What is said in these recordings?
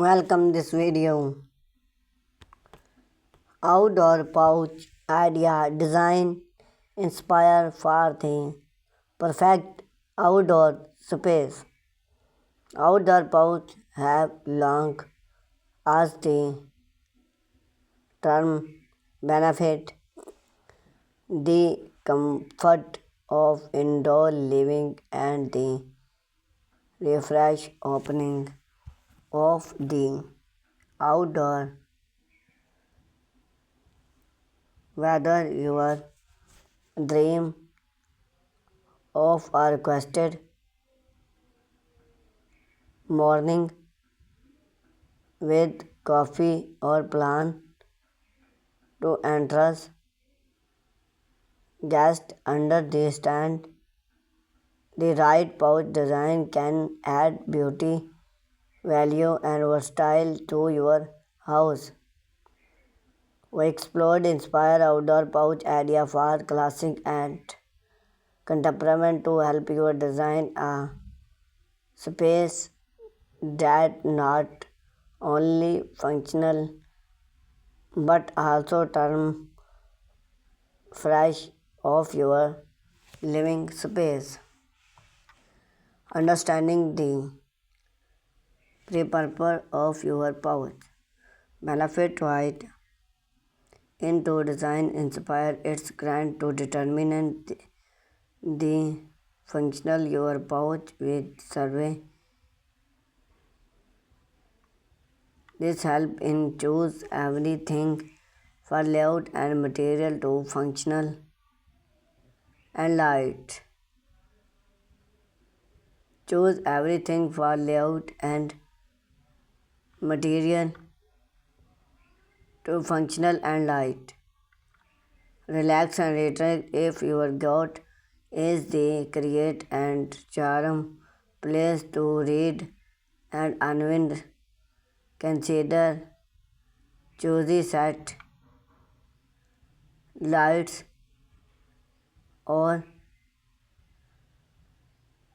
Welcome this video. Outdoor pouch idea design inspire for the perfect outdoor space. Outdoor pouch have long as the term benefit the comfort of indoor living and the refresh opening of the outdoor. Whether your dream of a requested morning with coffee or plan to entrance guest under the stand, the right pouch design can add beauty, value, and versatile to your house. We explored inspire outdoor pouch idea for classic and contemporary to help you design a space that not only functional but also term fresh of your living space. Understanding the purpose of your pouch. Benefit right into design inspire its grant to determine the functional your pouch with survey. This help in choose everything for layout and material to functional and light. Choose everything for layout and material to functional and light. Relax and retract if your goat is the create and charm place to read and unwind. Consider choosy set lights or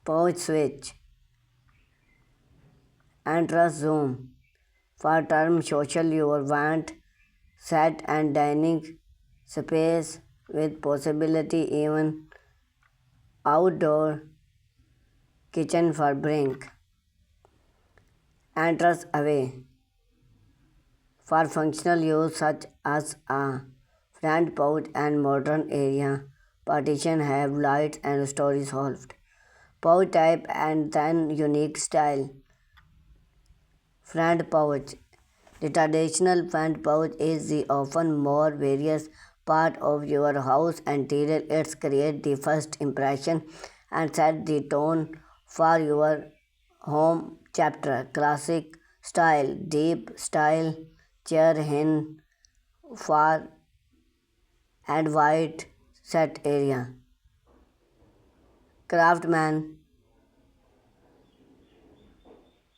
pouch switch and trust zoom for term social you want set and dining space with possibility even outdoor kitchen for brink and trust away for functional use such as a front pouch and modern area partition have lights and story solved pouch type and then unique style. Front pouch. The traditional front pouch is the often more various part of your house interior. It creates the first impression and set the tone for your home chapter. Classic style, deep style, chair hin, far and wide set area. Craftsman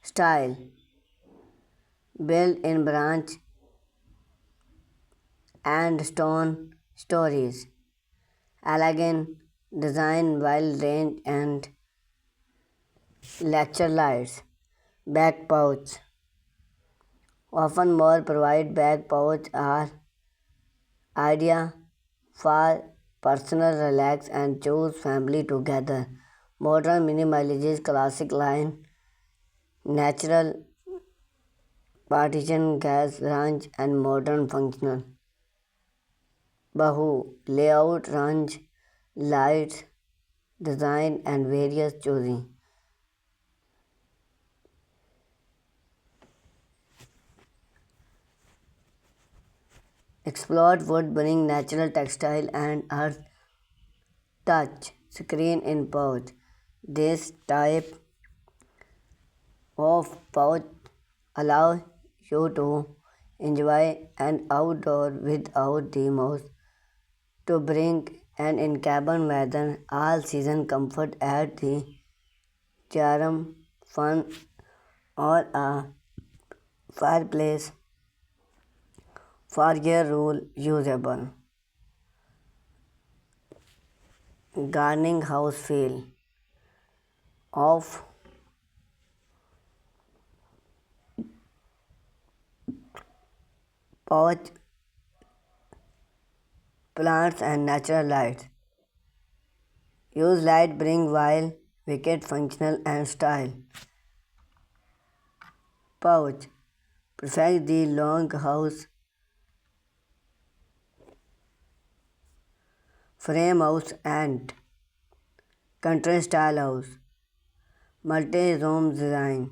style, built in branch and stone stories. Elegant design, well range and lecture lights. Back pouch. Often more provide back pouch are idea for personal relax and choose family together. Modern minimalist classic line, natural partition gas range and modern functional. Bahu layout range, lights, design and various choosing. Explored wood bring natural textile and earth touch screen in pouch. This type of pouch allow you to enjoy an outdoor without the most to bring and in cabin weather all season comfort at the charm fun or a fireplace for your rule usable. Gardening house feel of Pouch, plants and natural lights. Use light bring while wicked functional and style. Pouch. Perfect the long house, frame house and country style house. Multi-room design.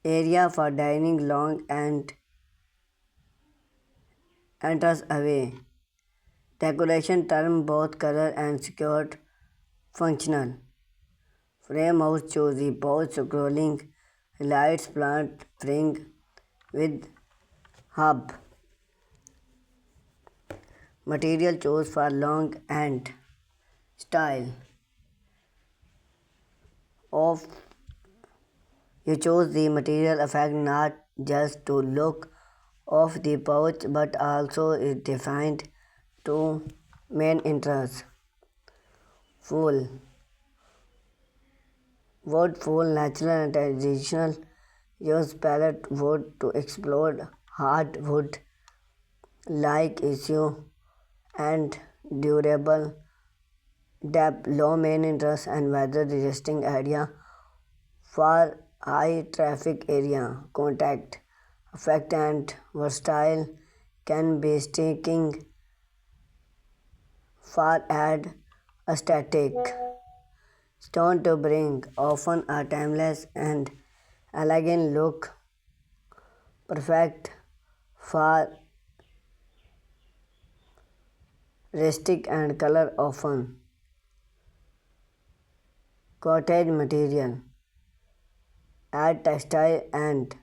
Area for dining long and enters away. Decoration term both color and secured functional. Frame house choosy pouch scrolling lights plant frame with hub. Material chose for long and style. Of you chose the material effect not just to look of the pouch but also is defined to main interest. Full wood full natural and traditional use pallet wood to explode hardwood like issue and durable depth, low main interest and weather resisting area for high traffic area. Contact effect and versatile can be sticking for add aesthetic. Stone to bring often a timeless and elegant look, perfect for rustic and color often. Cottage material add textile and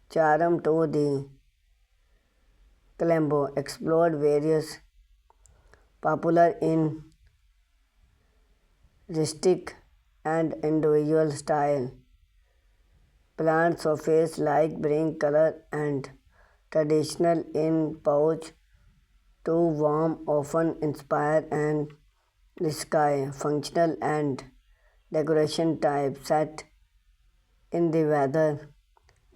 charm to the Colombo. Explored various popular in rustic and individual style. Plant surface like bring color and traditional in pouch to warm often inspire and the sky functional and decoration type set in the weather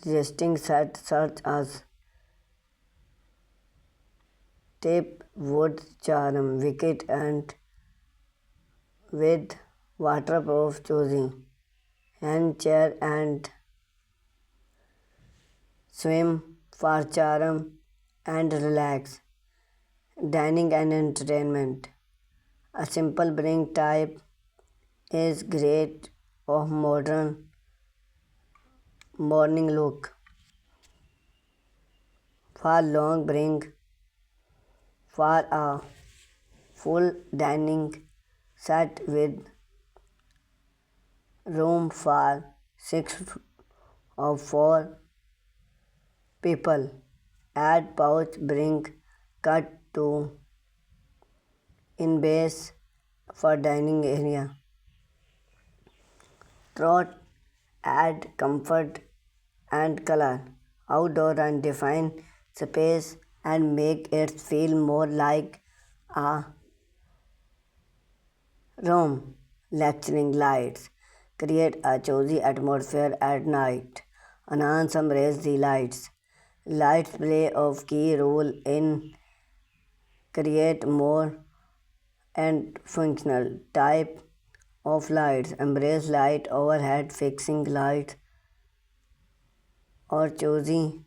resisting set such as tape wood charm wicket and with waterproof choosing hand chair and swim for charm and relax dining and entertainment. A simple bring type is great of modern morning look. For long bring for a full dining set with room for 6 or 4 people. Add pouch bring cut to in base for dining area. Throat add comfort and color. Outdoor and define space and make it feel more like a room. Lecturing lights create a cozy atmosphere at night. Enhance and raise the lights. Lights play a key role in create more and functional type of lights. Embrace light overhead fixing lights or choosy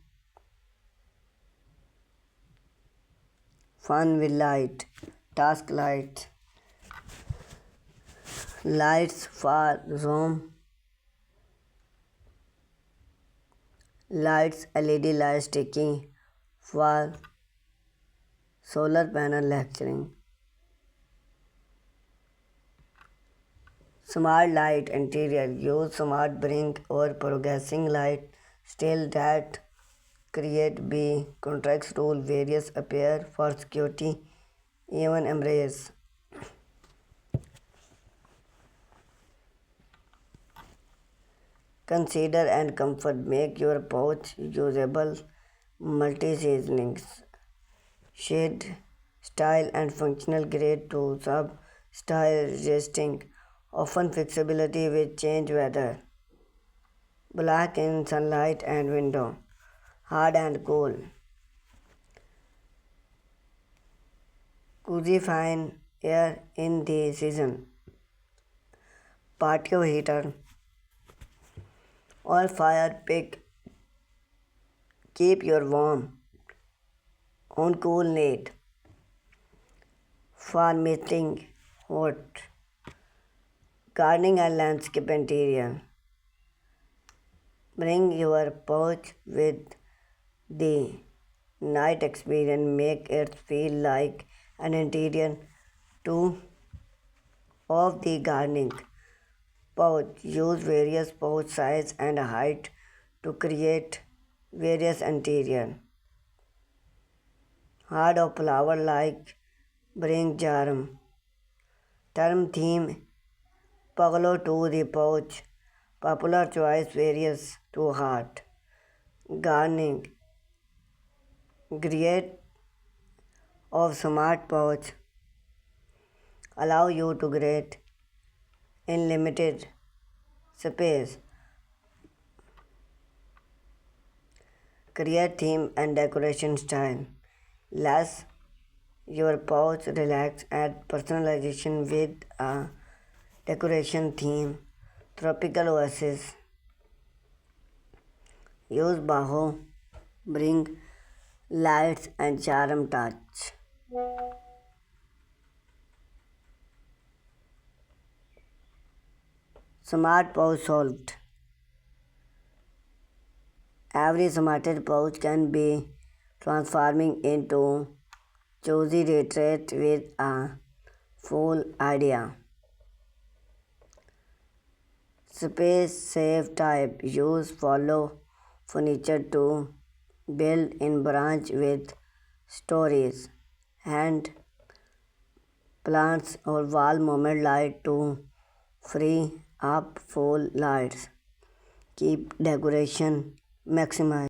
fun with light. Task lights. Lights for room. Lights LED lights taking for solar panel lecturing. Smart light interior use smart bring or progressing light still that create B contrast rule various appear for security even embrace. Consider and comfort make your pouch usable multi-seasonings. Shade, style and functional grade to sub style resisting often flexibility with change weather. black in sunlight and window, hard and cool. Cozy fine air in the season. Patio heater, all fire pick, keep your warm on cool night. For meeting hot, gardening and landscape interior. Bring your porch with the night experience, make it feel like an interior too of the gardening pouch. Use various pouch size and height to create various interior. Heart of flower like bring charm. Term theme Pagalo to the pouch. Popular choice varies to heart. Gardening Create of smart pouch allow you to create in limited space. Create theme and decoration style. Less your pouch relax add personalization with a decoration theme. Tropical oasis. Use baho. Bring lights and charm touch. Smart pouch solved. Every smarted pouch can be transforming into cozy retreat with a full idea. Space safe type use follow furniture to build in branch with stories, hand plants or wall moment light to free up full lights. Keep decoration maximize.